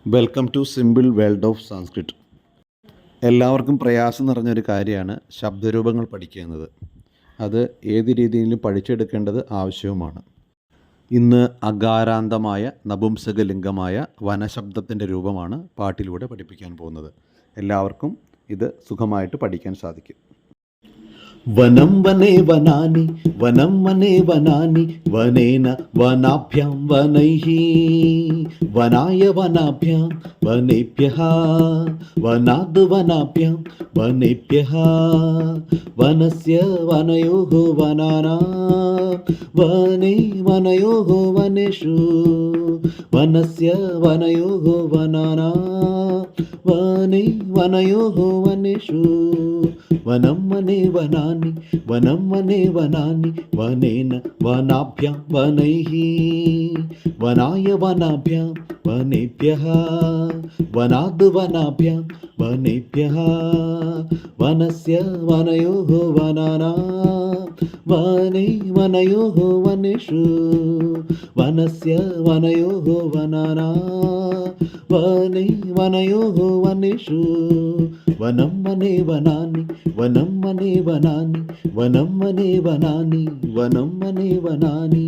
Welcome to simple world of Sanskrit. എല്ലാവർക്കും പ്രയാസം നിറഞ്ഞൊരു കാര്യമാണ് ശബ്ദരൂപങ്ങൾ പഠിക്കുക എന്നത്. അത് ഏത് രീതിയിലും പഠിച്ചെടുക്കേണ്ടത് ആവശ്യവുമാണ്. ഇന്ന് അകാരാന്തമായ നപുംസകലിംഗമായ വനശബ്ദത്തിൻ്റെ രൂപമാണ് പാട്ടിലൂടെ പഠിപ്പിക്കാൻ പോകുന്നത്. എല്ലാവർക്കും ഇത് സുഖമായിട്ട് പഠിക്കാൻ സാധിക്കും. വനം വനേ വനാനി വനം വനേ വനാനി വനേന വനാഭ്യാം വനൈഃ വനായ വനാഭ്യാം വനേഭ്യഃ വനാദ് വനാഭ്യാം വനേഭ്യഃ വനസ്യ വനയോഃ വനാനാം വനേ വനയോഃ വനേഷു വനസ്യ വനയോഃ വനാനാം വനേ വനയോഃ വനേഷു വനം വനേ വനാനി വനം വനേ വനാനി വനേന വനാഭ്യാം വനൈഃ വനായ വനാഭ്യാം വനേഭ്യഃ വനാദ് വനാഭ്യാം വനേഭ്യഃ വനസ്യ വനയോഃ വനാനാം വനേ വനയോഃ വനേഷു വനസ്യ വനയോഃ വനാനാം വനേ വനയോഃ വനേഷു വനം വനേ വനാനി വനം വനേ വനാനി വനം വനേ വനാനി വനം വനേ വനാനി.